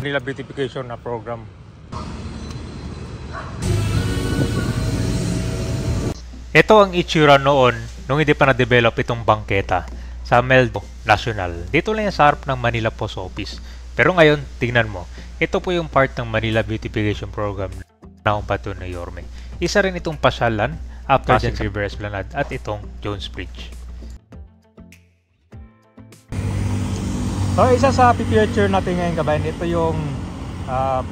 Manila beautification na program. Ito ang itsura noon nung hindi pa na-develop itong bangketa sa Meldo National. Dito lang yan sa harap ng Manila Post Office. Pero ngayon, tingnan mo, ito po yung part ng Manila Beautification Program na Pato na Yorme. Isa rin itong pasyalan after Pasig River Esplanade at itong Jones Bridge. So, isa sa picture natin ngayon kabayan, ito yung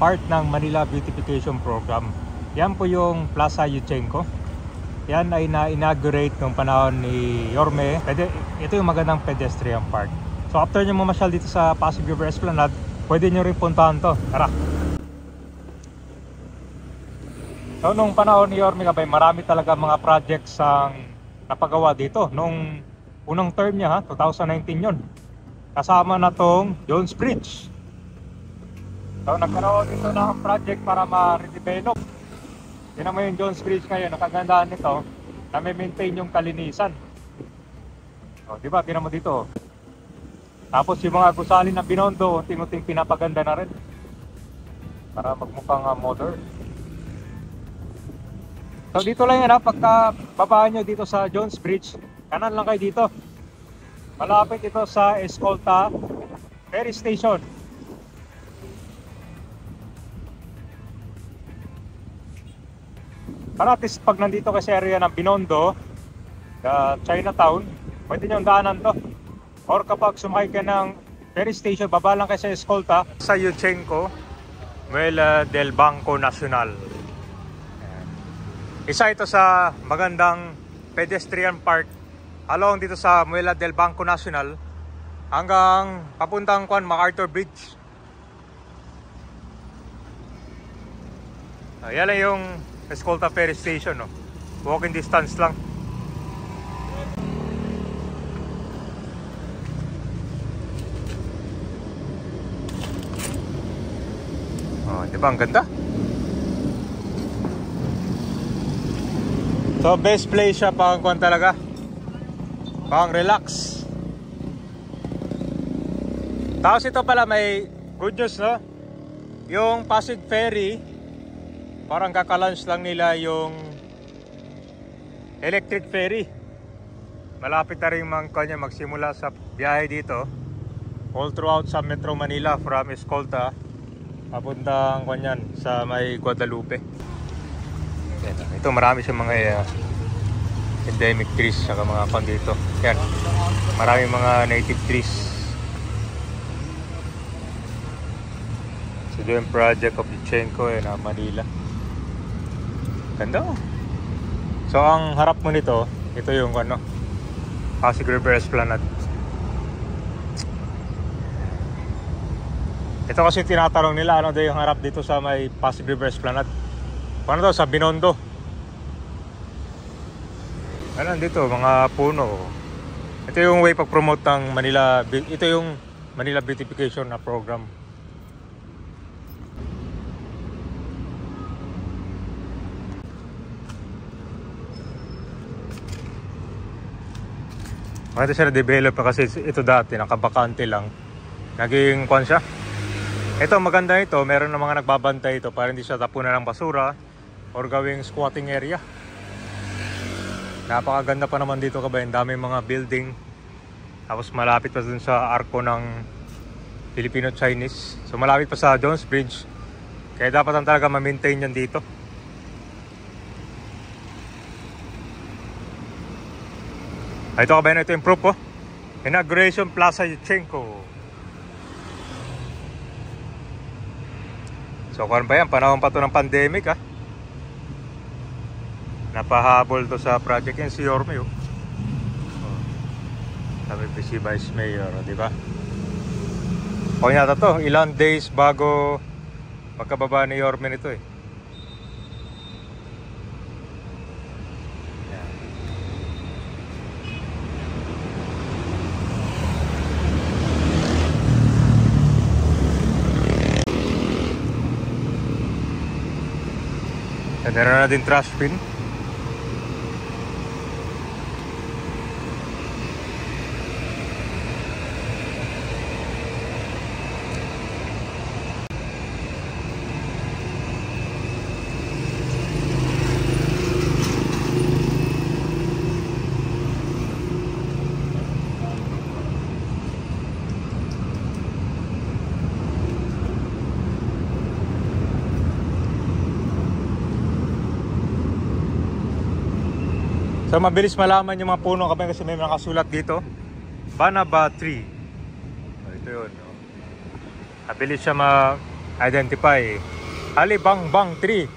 part ng Manila Beautification Program. Yan po yung Plaza Yuchengco. Yan ay na-inaugurate noong panahon ni Yorme. Ito yung magandang pedestrian park. So after nyo mamasyal dito sa Pasig River Esplanade, pwede nyo rin puntahan to. Tara! So noong panahon ni Yorme kabay, marami talaga mga projects ang napagawa dito. Noong unang term niya, 2019 yun. Kasama na tong Jones Bridge. So nagkaroon dito ng project para ma-redevelop. Tinan mo yung Jones Bridge ngayon, nakagandaan nito, na-maintain yung kalinisan. O, di ba? Tinan mo dito. Tapos yung mga gusali na Binondo, unting-unting pinapaganda na rin. Para magmukhang modern. So dito lang yan ha, pagka babaan nyo dito sa Jones Bridge, kanan lang kayo dito. Malapit ito sa Escolta Ferry Station. Para at least pag nandito kayo sa area ng Binondo, Chinatown, pwede nyo daanan to. Or kapag sumakay ka ng ferry station, baba lang kayo sa Escolta. Sa Yuchengco, Muela del Banco Nacional. Isa ito sa magandang pedestrian park along dito sa Muela del Banco Nacional hanggang papuntang MacArthur Bridge. Yan lang yung Escolta Ferry Station, no? Walking distance lang. Oh, di ba ang ganda? So best place siya pang kuwan talaga. Pang relax. Tapos ito pala may good news, no? Yung Pasig Ferry, parang kakalunch lang nila yung electric ferry. Malapit na rin magsimula sa biyahe dito. All throughout sa Metro Manila from Escolta papuntang kanyan sa may Guadalupe. Ito marami siyang mga endemic trees saka mga kan dito. Yan. Maraming mga native trees. So doon project of Yuchengco na Manila. Ganda. So ang harap mo nito, ito yung Pasig River Esplanade. Ito kasi tinatanong nila ano daw yung harap dito sa may Pasig River Esplanade. Paano daw sa Binondo? Ano dito, mga puno. Ito yung way pag-promote ng Manila, ito yung Manila Beautification na program. Ito siya na-develop kasi ito dati nakabakante lang. Naging kwan siya. Ito maganda ito, meron na mga nagbabantay ito para hindi siya tapunan ng basura or gawing squatting area. Napakaganda pa naman dito kabayan, dami mga building. Tapos malapit pa dun sa arko ng Filipino-Chinese. So malapit pa sa Jones Bridge. Kaya dapat talaga ma-maintain yan dito. Ito kabayan, ito yung proof po. Inauguration Plaza Yuchengco. So kung ba yan, panahon pa to ng pandemic ha. Napahabol to sa project yan si Yorme sabi pa si Vice Mayor, di ba? O yata to, ilang days bago magkababa ni Yorme nito eh. Meron na din trash bin. So mabilis malaman yung mga puno kapag kasi may mga kasulat dito. Banaba tree. Ito yun. Mabilis siya ma-identify. Halibangbang tree.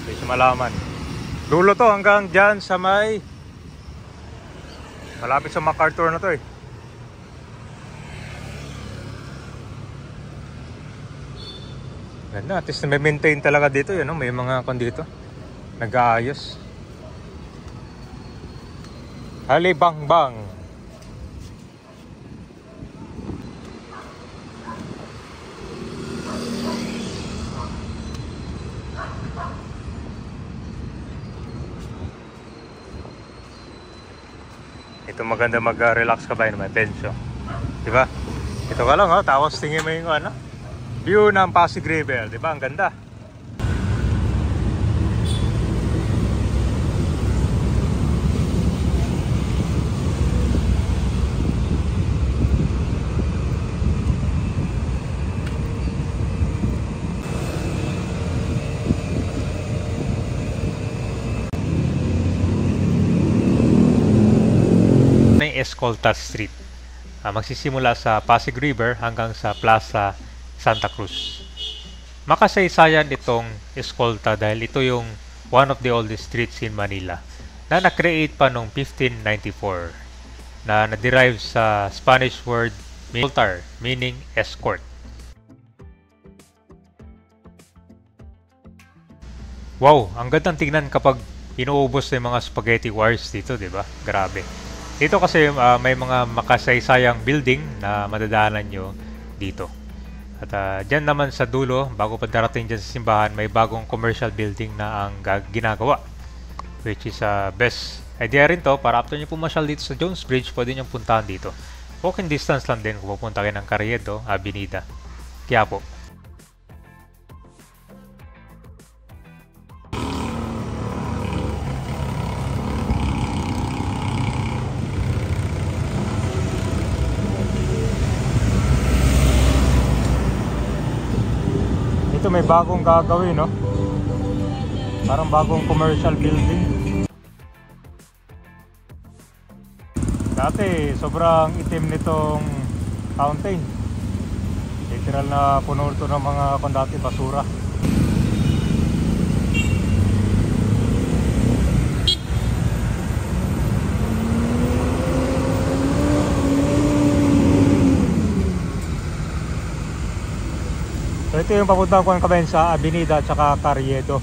Mabilis siya malaman. Dulo to hanggang dyan sa may malapit sa MacArthur na to eh. Ganda, at least may maintain talaga dito yun, no? May mga kon dito nag-aayos. Halibangbang. Ito maganda mag-relax ka ba yun, may pensyo. Diba? Ito ka lang, tapos tingin mo yung ano, view ng Pasig River, diba? Ang ganda. Escolta Street. Magsisimula sa Pasig River hanggang sa Plaza Santa Cruz. Makasaysayan itong Escolta dahil ito yung one of the oldest streets in Manila na na-create pa noong 1594 na na-derive sa Spanish word escoltar, meaning escort. Wow, ang gandang tingnan kapag inuubos na yung mga spaghetti wires dito, di ba? Grabe. Dito kasi may mga makasaysayang building na madadaanan nyo dito. At dyan naman sa dulo, bago pa darating dyan sa simbahan, may bagong commercial building na ang ginagawa. Which is best idea rin to para after nyo pumasyal dito sa Jones Bridge, pwede nyo puntahan dito. Walking distance lang din kung pupunta kayo ng Carriedo, Avenida, Quiapo. Ito may bagong gagawin, no? Parang bagong commercial building. Dati sobrang itim nitong fountain. Literal na puno ito ng mga dati basura. So ito yung papunta ko ng kabayan sa Avenida at saka Carriedo.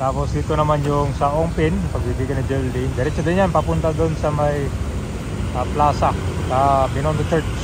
Tapos dito naman yung sa Ongpin, pagbibigyan ng Geraldine. Diretso din yan, papunta doon sa may plaza, sa Binondo Church.